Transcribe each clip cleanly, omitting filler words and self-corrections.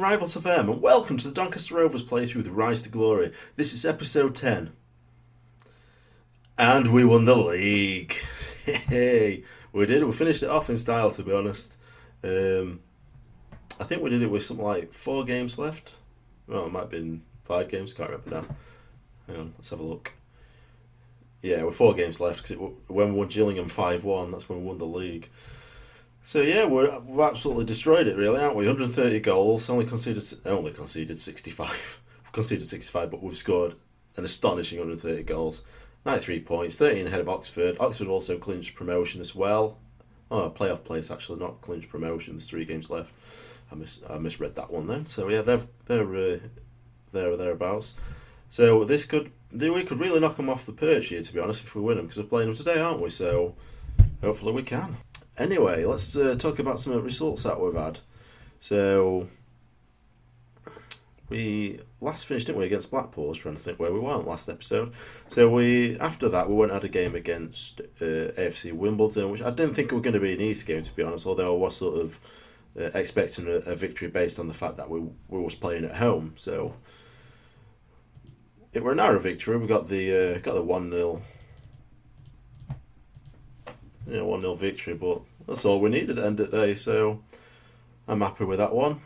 Rivals FM, and welcome to the Doncaster Rovers playthrough The Rise to Glory. This is episode 10. And we won the league. Hey, we did. We finished it off in style, to be honest. I think we did it with something like 4 games left. Well, it might have been 5 games, can't remember now. Hang on, let's have a look. Yeah, with 4 games left, because when we won Gillingham 5-1, that's when we won the league. So yeah, we've absolutely destroyed it, really, aren't we? 130 goals, only conceded 65. We've conceded 65, but we've scored an astonishing 130 goals. 93 points, 13 ahead of Oxford. Oxford also clinched promotion as well. Oh, playoff place actually, not clinched promotion. There's 3 games left. I misread that one then. So yeah, they're there or thereabouts. So we could really knock them off the perch here, to be honest, if we win them, because we're playing them today, aren't we? So hopefully we can. Anyway, let's talk about some of the results that we've had. So, we last finished, didn't we, against Blackpool? I was trying to think where we weren't last episode. So, after that, we went and had a game against AFC Wimbledon, which I didn't think it was going to be an easy game, to be honest, although I was sort of expecting a victory based on the fact that we was playing at home. So, it were a narrow victory. We got the 1-0. 1-0 victory, but that's all we needed at the end of the day, so I'm happy with that one.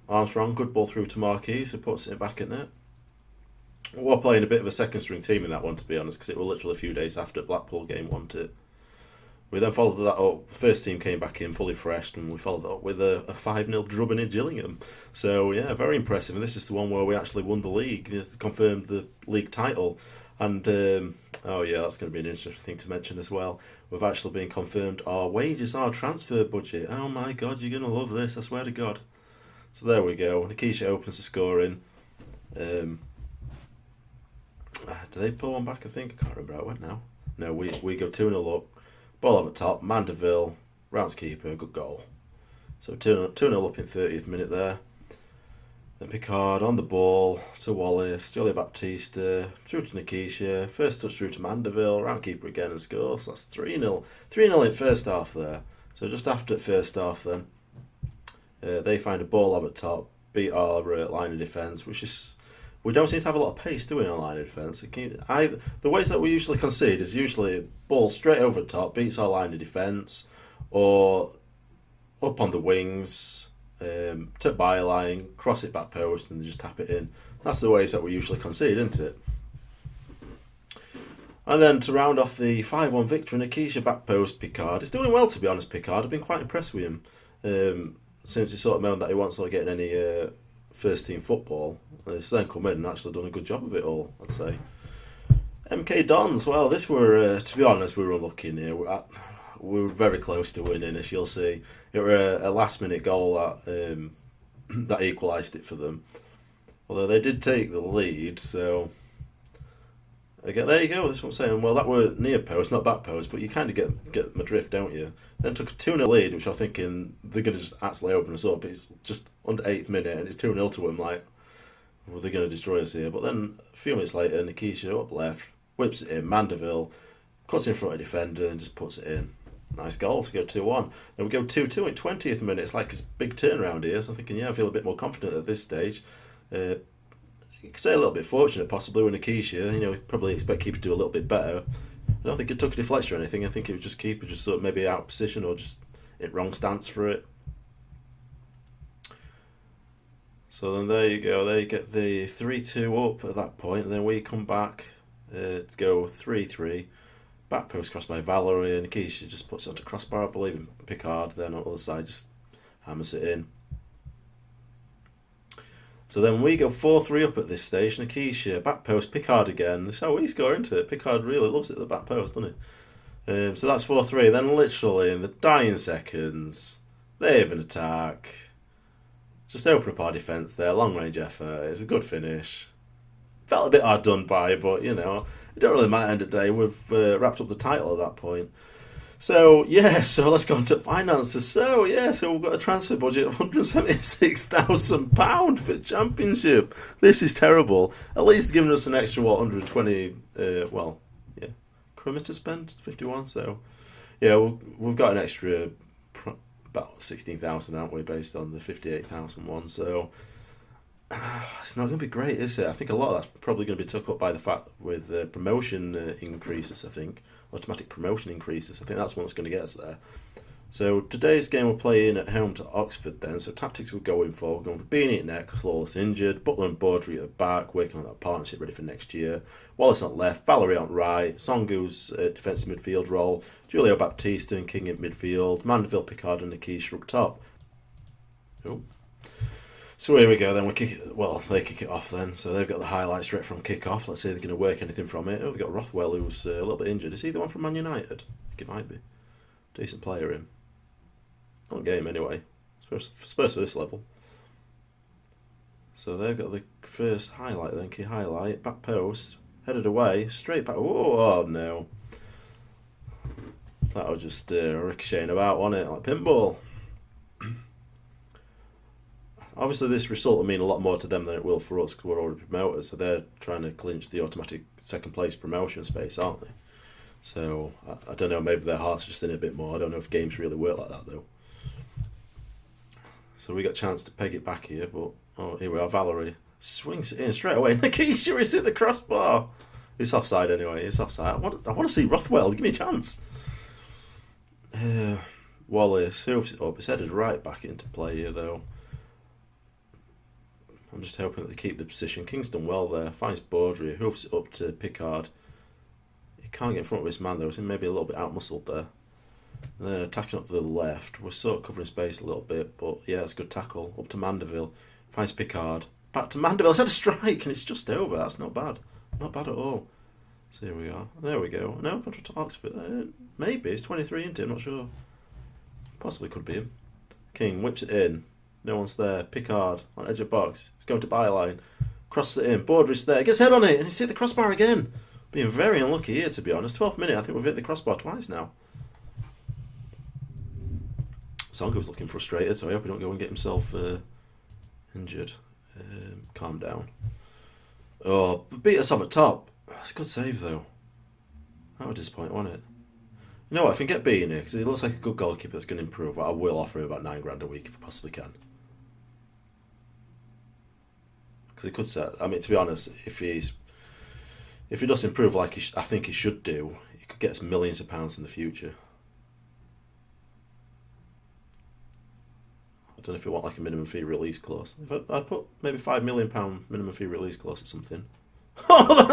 Armstrong, good ball through to Marquis, who puts it back in net. We were playing a bit of a second string team in that one, to be honest, because it was literally a few days after Blackpool game, wasn't it? We then followed that up. First team came back in fully fresh, and we followed that up with a 5-0 drubbing in Gillingham. So, yeah, very impressive. And this is the one where we actually won the league, confirmed the league title. And, oh yeah, that's going to be an interesting thing to mention as well. We've actually been confirmed our wages, our transfer budget. Oh my God, you're going to love this, I swear to God. So there we go. Nikisha opens the scoring. Do they pull one back, I think? I can't remember how it went now. No, we go 2-0 up. Ball over top, Mandeville, rounds keeper, good goal. So 2-0 up in 30th minute there. Then Picard on the ball to Wallace, Jolly Baptista, through to Nikisha, first touch through to Mandeville, round keeper again and scores. So that's 3-0. 3-0 in first half there. So just after first half then, they find a ball up at top, beat our line of defence, which is... We don't seem to have a lot of pace, do we, in our line of defence? The ways that we usually concede is usually ball straight over the top, beats our line of defence, or up on the wings... to byline, cross it back post and just tap it in. That's the ways that we usually concede, isn't it? And then to round off the 5-1 victory, Nikisha back post Picard. He's doing well, to be honest, Picard. I've been quite impressed with him since he sort of known that he wasn't sort of getting any first team football. He's then come in and actually done a good job of it all, I'd say. MK Dons, well, this were, to be honest, we were unlucky in here. We were very close to winning, as you'll see. It was a last-minute goal that equalised it for them. Although they did take the lead, so... Again, there you go, that's what I'm saying. Well, that were near post, not back post, but you kind of get my drift, don't you? Then took a 2-0 lead, which I'm thinking they're going to just actually open us up. It's just under 8th minute, and it's 2-0 to them, like, well, they're going to destroy us here. But then, a few minutes later, Nikisha up left, whips it in, Mandeville, cuts in front of defender, and just puts it in. Nice goal to go 2-1. Then we go 2-2 in 20th minute. It's like a big turnaround here. So I'm thinking, yeah, I feel a bit more confident at this stage. You could say a little bit fortunate, possibly, with Nikisha. We probably expect keeper to do a little bit better. I don't think it took a deflection or anything. I think it was just keeper just sort of maybe out of position or just in wrong stance for it. So then there you go. They get the 3-2 up at that point. And then we come back to go 3-3. Back post crossed by Valerie, and Nikisha just puts it onto crossbar, I believe, and Picard then on the other side just hammers it in. So then we go 4-3 up at this stage. Nikisha, back post, Picard again. That's how we score into it. Picard really loves it at the back post, doesn't he? So that's 4-3. Then literally in the dying seconds, they have an attack. Just open up our defence there, long range effort. It's a good finish. Felt a bit hard done by, but it don't really matter at the end of the day. We've wrapped up the title at that point. So let's go into finances. So we've got a transfer budget of £176,000 for Championship. This is terrible. At least giving us an extra, 120, kilometre spend, 51. So, we've got an extra about 16,000, haven't we, based on the 58,000 one. So, It's not going to be great, is it? I think a lot of that's probably going to be took up by the fact with promotion increases, I think. Automatic promotion increases. I think that's one that's going to get us there. So today's game we're playing at home to Oxford then. So tactics we're going for. We're going for Beanie at neck, Flawless injured. Butler and Baudry at the back, working on that partnership ready for next year. Wallace on left, Valerie on right. Songu's defensive midfield role. Julio Baptista and King at midfield. Mandeville, Picard and Nikish up top. Oh. So here we go then. We kick it. Well, they kick it off then. So they've got the highlights straight from kick off. Let's see if they're going to work anything from it. Oh, they've got Rothwell, who's a little bit injured. Is he the one from Man United? I think it might be. Decent player in. Not game anyway. Spurs for this level. So they've got the first highlight then. Key highlight. Back post. Headed away. Straight back. Oh no. That was just ricocheting about, wasn't it? Like pinball. Obviously, this result will mean a lot more to them than it will for us because we're already promoters. So they're trying to clinch the automatic second place promotion space, aren't they? So I don't know. Maybe their hearts are just in it a bit more. I don't know if games really work like that though. So we got a chance to peg it back here, but here we are. Valerie swings it in straight away. Nikisha is hit the crossbar. It's offside anyway. It's offside. I want to see Rothwell. Give me a chance. Wallace hoofs it up. It's headed right back into play here though. I'm just hoping that they keep the position. King's done well there. Finds Baudry, hoofs it up to Picard. He can't get in front of his man though. He's maybe a little bit outmuscled there. And then attacking up to the left. We're sort of covering space a little bit, but yeah, it's a good tackle. Up to Mandeville. Finds Picard. Back to Mandeville. He's had a strike and it's just over. That's not bad. Not bad at all. So here we are. There we go. No, contract to Oxford. Maybe. It's 23 into it. I'm not sure. Possibly could be him. King whips it in. No one's there. Picard on edge of box. He's going to byline. Crosses it in. Baudry's there. Gets head on it and he's hit the crossbar again. Being very unlucky here, to be honest. 12th minute. I think we've hit the crossbar twice now. Songa was looking frustrated, so I hope he don't go and get himself injured. Calm down. Oh, beat us off at top. That's a good save, though. That was disappointing, wasn't it? You know what? If I can get B in here, because he looks like a good goalkeeper that's going to improve, I will offer him about £9 a week if I possibly can. Because he could set. I mean, to be honest, if he does improve like I think he should do, he could get us millions of pounds in the future. I don't know if you want like a minimum fee release clause. I'd put maybe £5 million minimum fee release clause or something. Oh,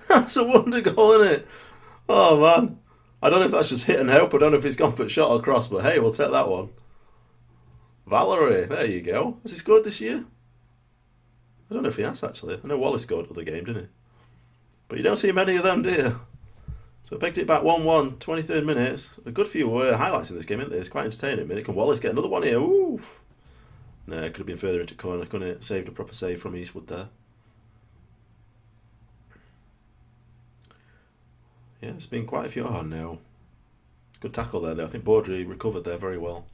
that's a wonder goal, isn't it? Oh man, I don't know if that's just hit and hope. I don't know if he's gone for a shot or cross, but hey, we'll take that one. Valerie, there you go. Has he scored this year? I don't know if he has actually. I know Wallace scored other game, didn't he? But you don't see many of them, do you? So pegged it back 1-1, 23rd minute. A good few highlights in this game, isn't there? It's quite entertaining. Minute. Can Wallace get another one here? Oof. No, it could have been further into corner, couldn't it? Saved a proper save from Eastwood there. Yeah, it's been quite a few. Oh no. Good tackle there though. I think Baudry recovered there very well.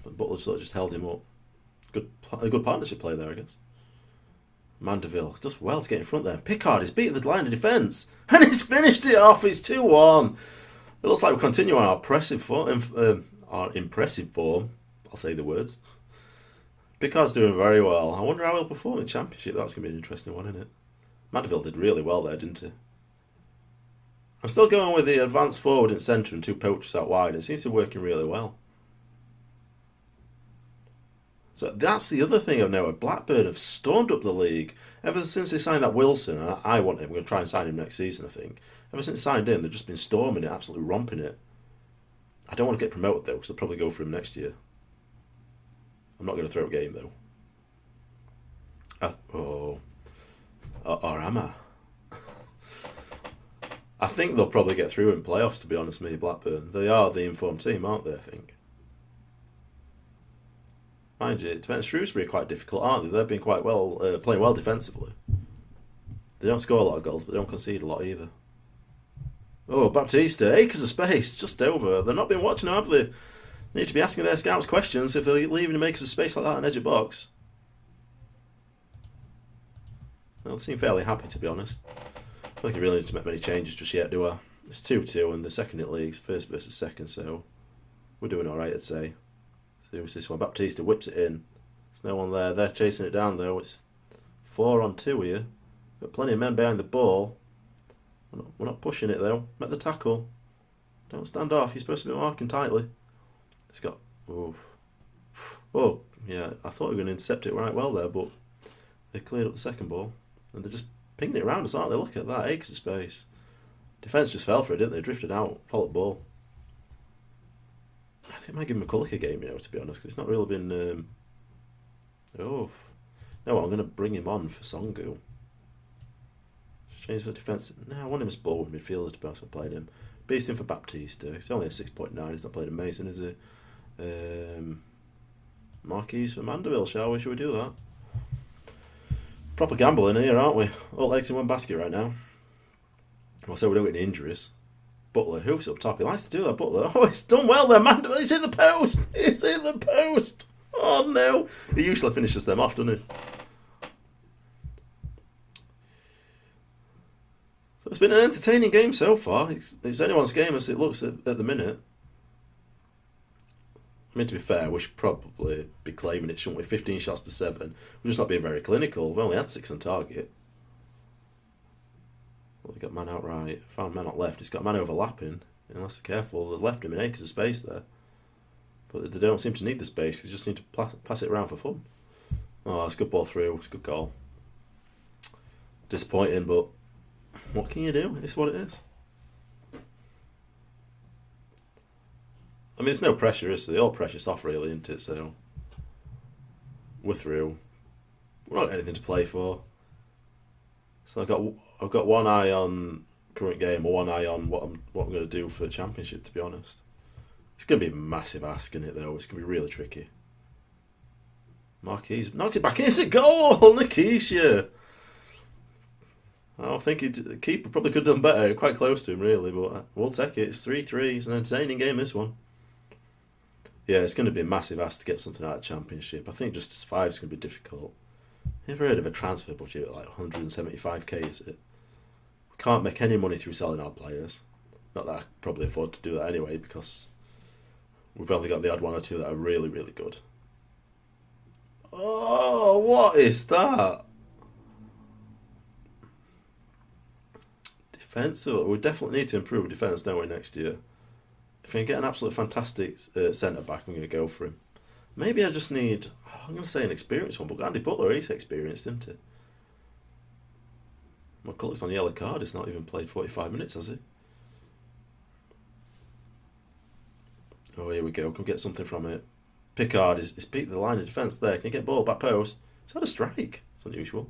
But Butler sort of just held him up. A good partnership play there, I guess. Mandeville does well to get in front there. Picard is beating the line of defence. And he's finished it off. It's 2-1. It looks like we're continuing our impressive form. I'll say the words. Picard's doing very well. I wonder how he'll perform in Championship. That's going to be an interesting one, isn't it? Mandeville did really well there, didn't he? I'm still going with the advanced forward and centre and two poachers out wide. It seems to be working really well. So that's the other thing I've noted. Blackburn have stormed up the league. Ever since they signed that Wilson, and I want him, we're going to try and sign him next season, I think. Ever since they signed him, they've just been storming it, absolutely romping it. I don't want to get promoted though, because they'll probably go for him next year. I'm not going to throw a game though. Or am I? I think they'll probably get through in playoffs, to be honest with me, Blackburn. They are the informed team, aren't they, I think? Mind you, defence Shrewsbury are quite difficult, aren't they? They've been quite well, playing well defensively. They don't score a lot of goals, but they don't concede a lot either. Oh, Baptista, acres of space, just over. They've not been watching them, have they? They need to be asking their scouts questions if they're leaving them acres of space like that on edge of box. Well, they seem fairly happy, to be honest. I don't think I really need to make many changes just yet, do I? It's 2-2 and the second in league, first versus second, so we're doing alright, I'd say. So here's this one. Baptista whips it in. There's no one there. They're chasing it down though. It's 4-on-2 here. Got plenty of men behind the ball. We're not pushing it though. Make the tackle. Don't stand off. You're supposed to be marking tightly. It's got. Oof. Oh, yeah. I thought we were going to intercept it right well there, but they cleared up the second ball. And they're just pinging it around us, aren't they? Look at that. Acres of space. Defence just fell for it, didn't they? Drifted out. Followed ball. I think I might give McCulloch a game, to be honest, because it's not really been. No, I'm going to bring him on for Songu. Change for defence. No, I want him as ball midfielder, to be honest. I played him. Beast him for Baptista. He's only a 6.9. He's not played amazing, is he? Marquis for Mandeville, shall we? Should we do that? Proper gambling here, aren't we? All eggs in one basket right now. I'll say we don't get any injuries. Butler, hoofs up top. He likes to do that, Butler. Oh, it's done well there, Mandeville. He's in the post. He's in the post. Oh, no. He usually finishes them off, doesn't he? So it's been an entertaining game so far. It's anyone's game as it looks at the minute. I mean, to be fair, we should probably be claiming it, shouldn't we? 15 shots to 7. We're just not being very clinical. We've only had 6 on target. Well, they got man outright. Found man out left. He's got man overlapping. Unless they're careful, they've left him in acres of space there. But they don't seem to need the space. They just need to pass it around for fun. Oh, it's a good ball through. It's a good goal. Disappointing, but what can you do? It's what it is. I mean, there's no pressure, is there? All pressure's off, really, isn't it? So we're through. We're not got anything to play for. So I've got one eye on current game, or one eye on what I'm going to do for the championship. To be honest, it's going to be a massive ask, isn't it? Though it's going to be really tricky. Marquis knocked it back in. It's a goal, Nikisha. I think the keeper probably could have done better. Quite close to him, really, but we'll take it. It's 3-3. It's an entertaining game, this one. Yeah, it's going to be a massive ask to get something out of the championship. I think just to survive is going to be difficult. You ever heard of a transfer budget at like 175k, is it? We can't make any money through selling our players. Not that I could probably afford to do that anyway, because we've only got the odd one or two that are really, really good. Oh, what is that? Defensive. We definitely need to improve defence, don't we, next year? If we can get an absolute fantastic centre back, I'm going to go for him. Maybe I just need, I'm going to say an experienced one, but Andy Butler, he's experienced, isn't he? McCulloch's on yellow card. He's not even played 45 minutes, has he? Oh, here we go. Can we get something from it? Pickard is beat the line of defence there. Can he get ball back post? He's had a strike. It's unusual.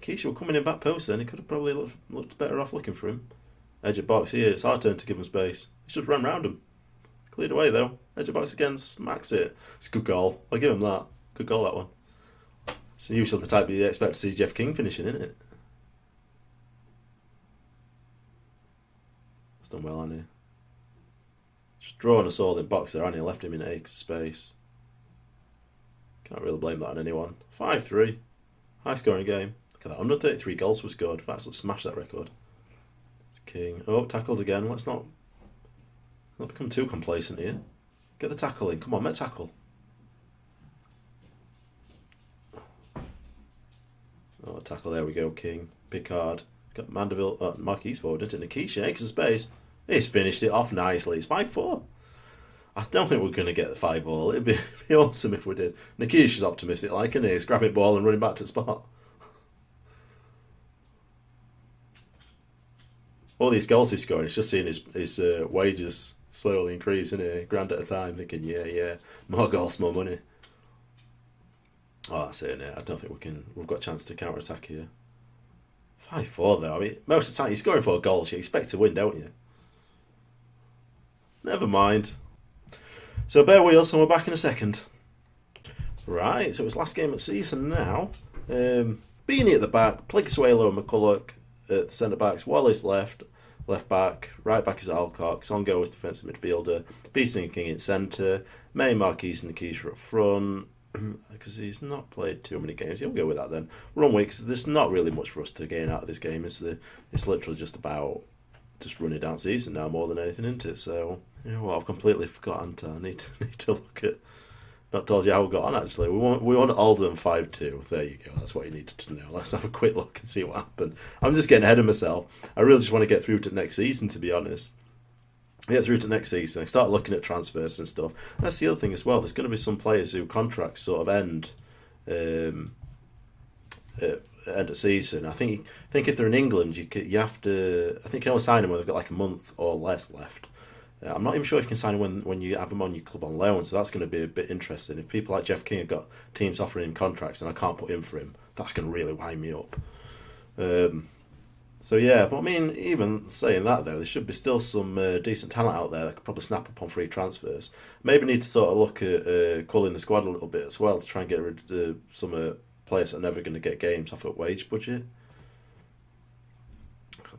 Keisha coming in back post then. He could have probably looked better off looking for him. Edge of box here. It's our turn to give him space. He's just ran round him. Cleared away though. Edge of box again. Smacks it. It's a good goal. I'll give him that. Good goal, that one. It's usually the type you expect to see Jeff King finishing, isn't it? It's done well, hasn't he? Just drawing us all in box there, hasn't he? Left him in acres of space. Can't really blame that on anyone. 5-3. High scoring game. Look at that. 133 goals were scored. Let's smash that record. It's King. Oh, tackled again. Let's not become too complacent here. Get the tackle in. Come on, make tackle. Oh, tackle. There we go. King. Pickard. Got Mandeville. Marquis forward, didn't it? Nikisha. Acres of space. He's finished it off nicely. It's 5-4. I don't think we're going to get the 5-all. It'd be awesome if we did. Nikisha's optimistic, like, isn't he? He's grabbing ball and running back to the spot. All these goals he's scoring, he's just seeing his wages slowly increase, isn't he? Grand at a time, thinking, yeah, more goals, more money. Oh, that's it, innit? I don't think we've got a chance to counter-attack here. 5-4 though. I mean, most of the time, you're scoring 4 goals, you expect to win, don't you? Never mind. So bear with us and we're back in a second. Right, so it's last game of the season now. Beanie at the back, Pligasuelo and McCulloch at the centre backs, Wallace left back, right back is Alcock, Songo is defensive midfielder, Beeson and King in centre, May, Marquis and Nikisha up front, because he's not played too many games. He'll go with that then. We're on weeks, there's not really much for us to gain out of this game. It's literally just about just running down season now more than anything, isn't it? So, you know what, I've completely forgotten to. I need to look at Not told you how we got on actually. We won Alden 5-2. There you go. That's what you needed to know. Let's have a quick look and see what happened. I'm just getting ahead of myself. I really just want to get through to next season, to be honest. Get through to next season. I start looking at transfers and stuff. That's the other thing as well. There's going to be some players who contracts sort of end end of season. I think if they're in England, you have to. I think you can only sign them when they've got like a month or less left. I'm not even sure if you can sign him when you have him on your club on loan, so that's going to be a bit interesting. If people like Jeff King have got teams offering him contracts and I can't put in for him, that's going to really wind me up. So yeah, but I mean, even saying that though, there should be still some decent talent out there that could probably snap up on free transfers. Maybe need to sort of look at culling the squad a little bit as well to try and get rid of some players that are never going to get games off at wage budget.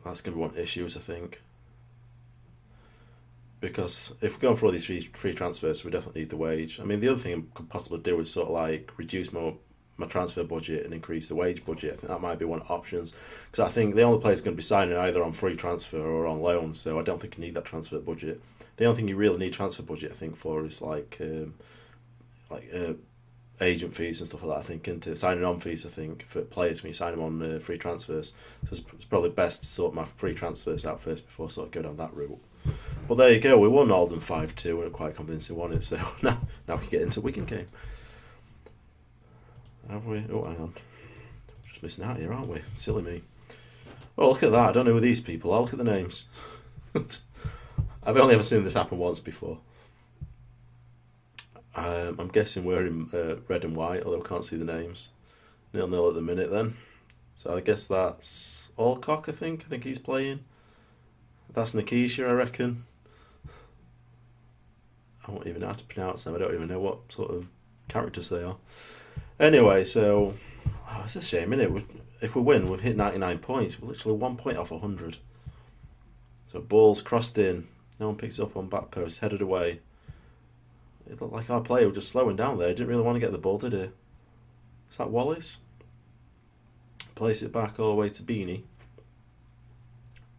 That's going to be one of the issues, I think. Because if we're going for all these free transfers, we definitely need the wage. I mean, the other thing I could possibly do is sort of like reduce my transfer budget and increase the wage budget. I think that might be one of the options. Because I think the only players going to be signing either on free transfer or on loan, so I don't think you need that transfer budget. The only thing you really need transfer budget, I think, for is like agent fees and stuff like that, I think, into signing on fees, I think, for players when you sign them on free transfers. So it's probably best to sort my free transfers out first before sort of go down that route. But there you go, we won Alden 5-2 and quite convincing won it, so now we get into Wigan game. Have we? Oh, hang on. Just missing out here, aren't we? Silly me. Oh, look at that, I don't know who these people are, look at the names. I've only ever seen this happen once before. I'm guessing we're in red and white, although I can't see the names. 0-0 at the minute then. So I guess that's Alcock, I think he's playing. That's Nikisha, I reckon. I won't even know how to pronounce them. I don't even know what sort of characters they are. Anyway, so it's a shame, isn't it? If we win, we'll hit 99 points. We're literally 1 point off 100. So ball's crossed in. No one picks it up on back post. Headed away. It looked like our player was just slowing down there. He didn't really want to get the ball, did he? Is that Wallace? Place it back all the way to Beanie.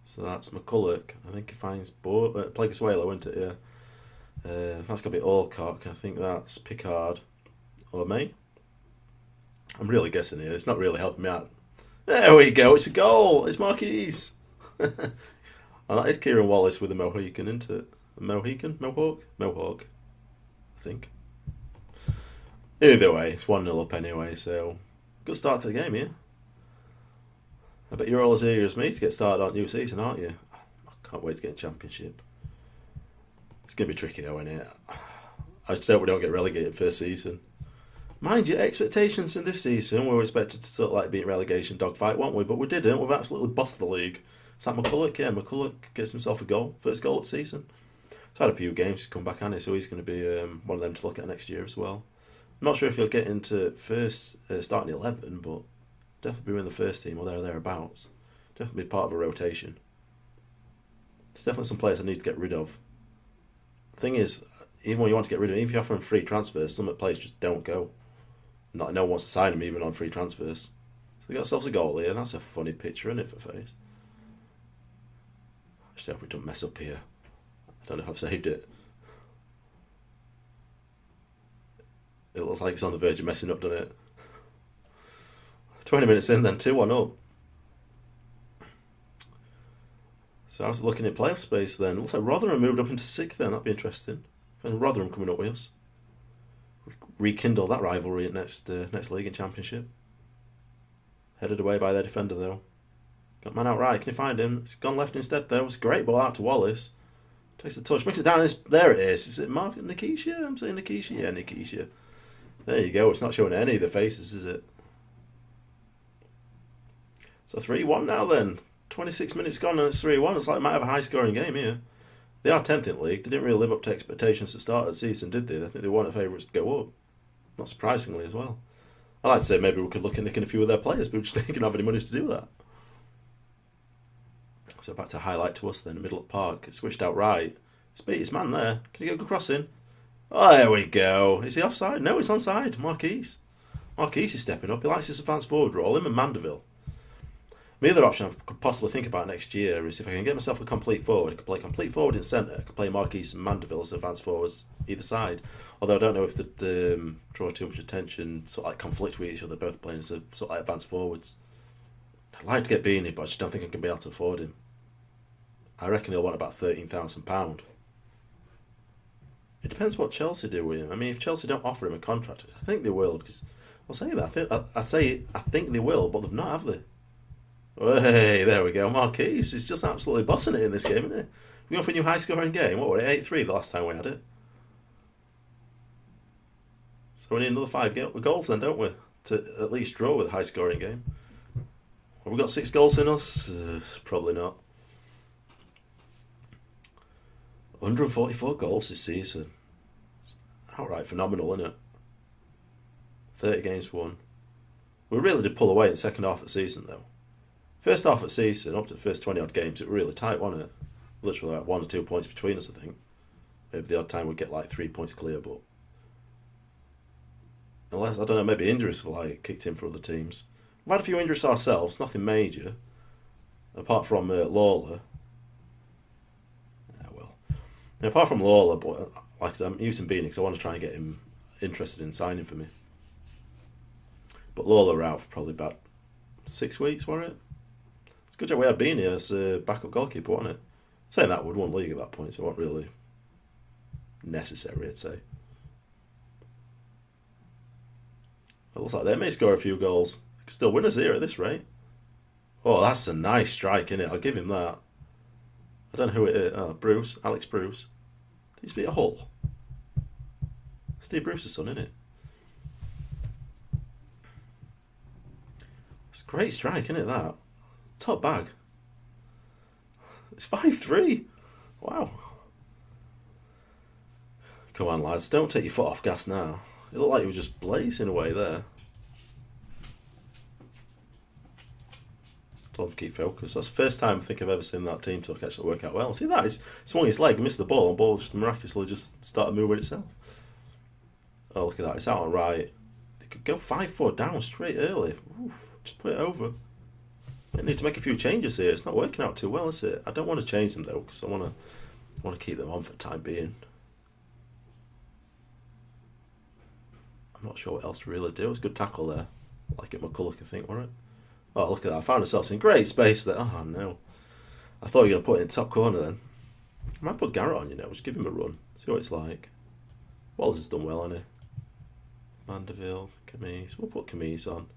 So that's McCulloch. I think he finds Pleguezuelo, isn't it? Yeah. That's got to be Alcock. I think that's Picard or me. I'm really guessing here. It's not really helping me out. There we go. It's a goal. It's Marquise. And that is Kieran Wallace with a Mohican, isn't it? Mohican? Mohawk. I think. Either way, it's 1-0 up anyway, so good start to the game, yeah. I bet you're all as eager as me to get started on new season, aren't you? I can't wait to get a championship. It's going to be tricky though, isn't it? I just hope we don't get relegated first season. Mind you, expectations in this season, we were expected to sort of like beat relegation dogfight, weren't we? But we didn't. We've absolutely bossed the league. Is that McCulloch? Yeah, McCulloch gets himself a goal. First goal of the season. He's had a few games to come back on it, so he's going to be one of them to look at next year as well. I'm not sure if he'll get into first starting 11, but definitely be in the first team or thereabouts. Definitely be part of a rotation. There's definitely some players I need to get rid of. The thing is, even when you want to get rid of them, even if you offer them free transfers, some of the players just don't go. No one wants to sign them even on free transfers. So they got themselves a goal here, and that's a funny picture, isn't it, for face? I just hope we don't mess up here. I don't know if I've saved it. It looks like it's on the verge of messing up, doesn't it? 20 minutes in then, 2-1 up. So I was looking at playoff space then. Looks like Rotherham moved up into 6th then, that'd be interesting. And Rotherham coming up with us. Rekindle that rivalry at next league and championship. Headed away by their defender though. Got man out right, can you find him? It's gone left instead though. It's a great ball out to Wallace. Takes the touch, makes it down, there it is. Is it Mark Nikisha? I'm saying Nikisha? Yeah, Nikisha. There you go, it's not showing any of the faces, is it? So 3-1 now then. 26 minutes gone and it's 3-1. It's like they might have a high scoring game here. They are 10th in the league. They didn't really live up to expectations to start the season, did they? I think they weren't favourites to go up. Not surprisingly as well. I'd like to say maybe we could look at nicking a few of their players, but we just didn't have any money to do that. So back to highlight to us then, middle of the park. It's switched out right. It's beat his man there. Can he get a good crossing? Oh, there we go. Is he offside? No, it's onside. Marquise is stepping up. He likes his advanced forward role. Him and Mandeville. The other option I could possibly think about next year is if I can get myself a complete forward. I could play complete forward in centre. I could play Marquise and Mandeville as advanced forwards either side. Although I don't know if they'd draw too much attention, sort of like conflict with each other, both playing as a, sort of like advanced forwards. I'd like to get Beanie, but I just don't think I can be able to afford him. I reckon he'll want about £13,000. It depends what Chelsea do with him. I mean, if Chelsea don't offer him a contract, I think they will. Because I'll say that. I think they will, but they've not, have they? Hey, there we go. Marquise is just absolutely bossing it in this game, isn't he? We're going for a new high-scoring game. What were it? 8-3 the last time we had it. So we need another 5 goals then, don't we? To at least draw with a high-scoring game. Have we got 6 goals in us? Probably not. 144 goals this season. Outright phenomenal, isn't it? 30 games won. We really did pull away in the second half of the season, though. First half of the season, up to the first 20 odd games, it was really tight, wasn't it? Literally like 1 or 2 points between us, I think. Maybe the odd time we'd get like 3 points clear, but unless, I don't know, maybe injuries have like kicked in for other teams. We've had a few injuries ourselves, nothing major, apart from Lawler. Yeah, well, and apart from Lawler, but like I said, I'm using Beanie because I want to try and get him interested in signing for me. But Lawler out for probably about 6 weeks, wasn't it? It's a good job we had Beanie as a backup goalkeeper, wasn't it? Saying that, we'd won league at that point, so it wasn't really necessary, I'd say. It looks like they may score a few goals. They could still win us here at this rate. Oh, that's a nice strike, innit? I'll give him that. I don't know who it is. Oh, Bruce. Alex Bruce. He used to be at Hull. Steve Bruce's son, innit? It's a great strike, innit, that? Top bag. It's 5-3. Wow. Come on, lads. Don't take your foot off gas now. It looked like you were just blazing away there. Don't keep focused. That's the first time I think I've ever seen that team talk actually work out well. See that? He swung his leg, missed the ball, and the ball just miraculously just started moving itself. Oh, look at that. It's out on right. They could go 5-4 down straight early. Oof, just put it over. I need to make a few changes here. It's not working out too well, is it? I don't want to change them, though, because I want to keep them on for the time being. I'm not sure what else to really do. It's a good tackle there. Like it McCulloch, I think, wasn't it? Oh, look at that. I found ourselves in great space there. Oh, no. I thought you were going to put it in the top corner then. I might put Garrett on, just give him a run. See what it's like. Wallace has done well, hasn't he? Mandeville, Camise. We'll put Camise on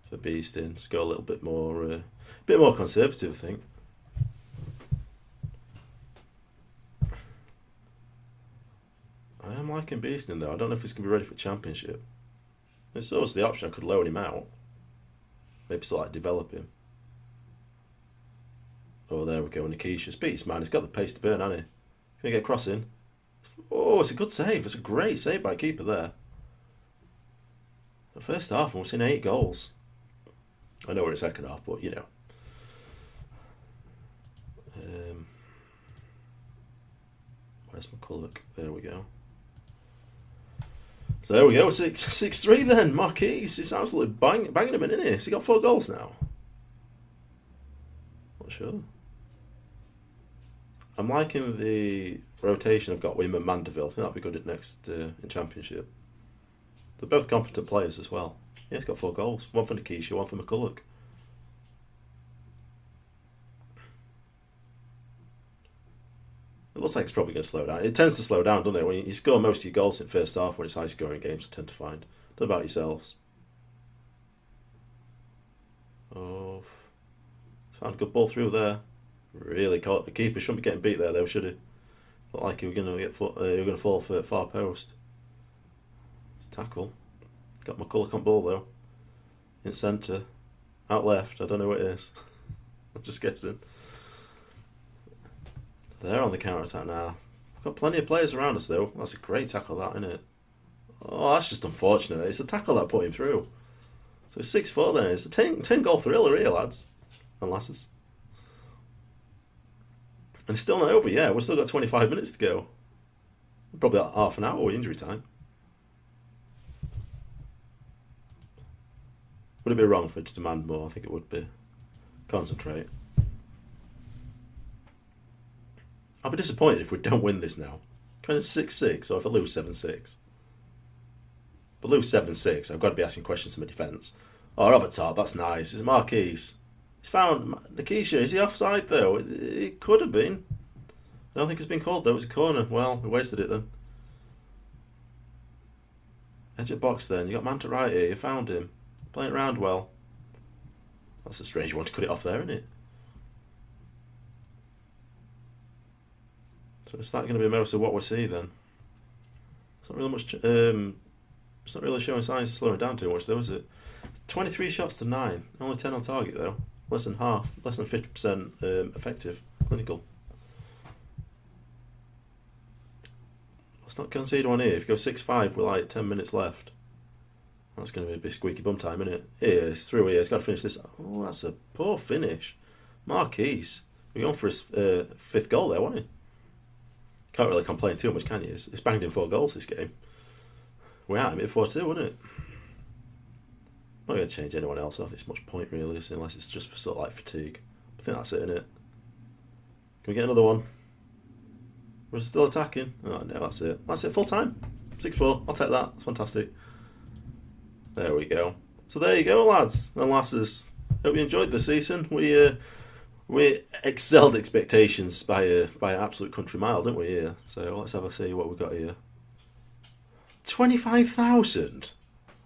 for Beeston. Just go a little bit more conservative, I think. I am liking Beeston, though. I don't know if he's going to be ready for the Championship. It's always the option. I could loan him out. Maybe sort of like develop him. Oh, there we go. Nikisha. Speaks, man. He's got the pace to burn, hasn't he? He's going to get a cross in. Oh, it's a good save. It's a great save by keeper there. The first half, and we've seen 8 goals. I know we're in second half, but where's McCulloch? There we go. So there we go, 6-3 then. Marquise is absolutely banging him in, isn't he? Has he got 4 goals now? Not sure. I'm liking the rotation I've got with him and Mandeville. I think that'll be good at next in Championship. They're both competent players as well. Yeah, he's got 4 goals. 1 for Nikisha, 1 for McCulloch. It looks like it's probably going to slow down. It tends to slow down, doesn't it? When you score most of your goals in first half when it's high-scoring games, I tend to find. What about yourselves? Oh, found a good ball through there. Really caught. The keeper shouldn't be getting beat there, though, should he? Looked like he was going to fall for far post. It's tackle. Got McCulloch on ball, though. In centre. Out left. I don't know what it is. I'm just guessing. They're on the counter-attack now. We've got plenty of players around us, though. That's a great tackle, that, isn't it? Oh, that's just unfortunate. It's the tackle that put him through. So it's 6-4 then. It's a 10-goal thriller here, lads and lasses. And it's still not over yet. We've still got 25 minutes to go. Probably like half an hour with injury time. Would it be wrong for me to demand more? I think it would be. Concentrate. I'll be disappointed if we don't win this now. Kind of 6-6, or if I lose 7-6. But lose 7-6, I've got to be asking questions to my defence. Oh, over top, that's nice. It's Marquise. He's found Nikisha. Is he offside though? It could have been. I don't think it's been called though. It was a corner. Well, we wasted it then. Edge of box then. You got Manta right here. You found him. Playing it around well. That's a strange one to cut it off there, isn't it? So is that going to be most of what we see then? It's not really much. It's not really showing signs of slowing down too much though, is it? 23 shots to 9. Only 10 on target though. Less than half. Less than 50% effective. Clinical. Let's not concede one here. If you go 6-5 with like 10 minutes left, that's going to be a bit squeaky bum time, isn't it? Here, it's through here. He's got to finish this. Oh, that's a poor finish. Marquise. We're going for his 5th goal there, wasn't he? Can't really complain too much, can you? It's banged in 4 goals this game. We're at him at 4-2, wasn't it? Not going to change anyone else. I don't think it's much point really, unless it's just for sort of like fatigue. I think that's it, isn't it? Can we get another one? We're still attacking. Oh no, that's it. That's it, full time. 6-4. I'll take that. That's fantastic. There we go. So there you go, lads and lasses. Hope you enjoyed the season. We excelled expectations by an absolute country mile, didn't we? Here. So let's have a see what we've got here. 25,000.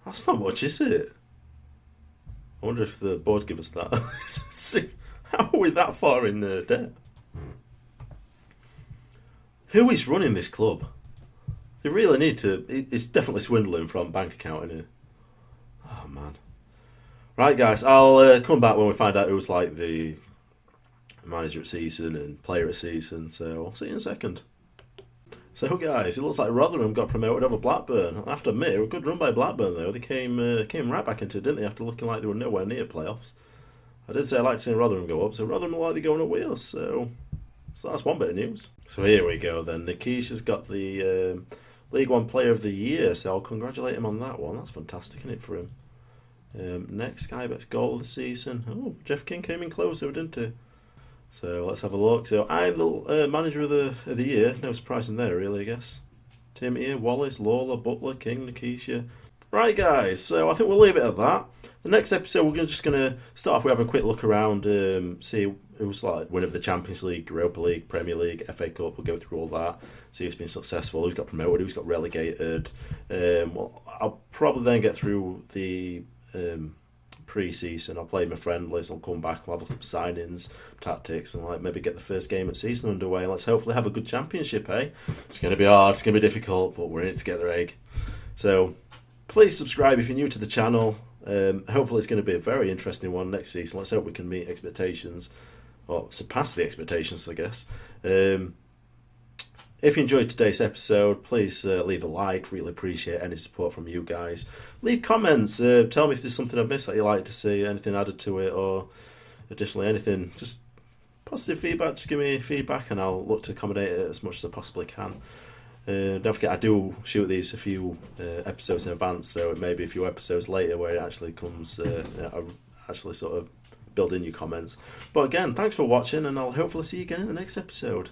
That's not much, is it? I wonder if the board give us that. How are we that far in debt? Who is running this club? They really need to. It's definitely swindling from bank account, isn't it? Oh man. Right, guys. I'll come back when we find out who's like the manager at season and player at season. So I'll see you in a second. So guys, it looks like Rotherham got promoted over Blackburn. I have to admit, it was a good run by Blackburn though. They came right back into it, didn't they? After looking like they were nowhere near playoffs. I did say I liked seeing Rotherham go up, so Rotherham are likely going up with us. So that's one bit of news. So here we go then. Nikisha's got the League One Player of the Year, so I'll congratulate him on that one. That's fantastic, isn't it, for him? Next, Sky Bet's goal of the season. Oh, Jeff King came in close though, didn't he? So let's have a look. So I'm the manager of the year. No surprise in there, really, I guess. Tim here, Wallace, Lawler, Butler, King, Nikisha. Right, guys. So I think we'll leave it at that. The next episode, we're just going to start off with having a quick look around, see who's like winner of the Champions League, Europa League, Premier League, FA Cup. We'll go through all that. See who's been successful, who's got promoted, who's got relegated. Well, I'll probably then get through the pre-season. I'll play my friendlies. I'll come back. We'll have a look at signings, tactics, and like maybe get the first game of season underway. Let's hopefully have a good championship, eh? It's going to be hard. It's going to be difficult, but we're in it together, eh? So please subscribe if you're new to the channel. Hopefully it's going to be a very interesting one next season. Let's hope we can meet expectations, or surpass the expectations, I guess. If you enjoyed today's episode, please leave a like. Really appreciate any support from you guys. Leave comments. Tell me if there's something I missed that you'd like to see, anything added to it, or additionally anything. Just positive feedback. Just give me feedback and I'll look to accommodate it as much as I possibly can. Don't forget, I do shoot these a few episodes in advance, so it may be a few episodes later where it actually comes, I actually sort of build in your comments. But again, thanks for watching, and I'll hopefully see you again in the next episode.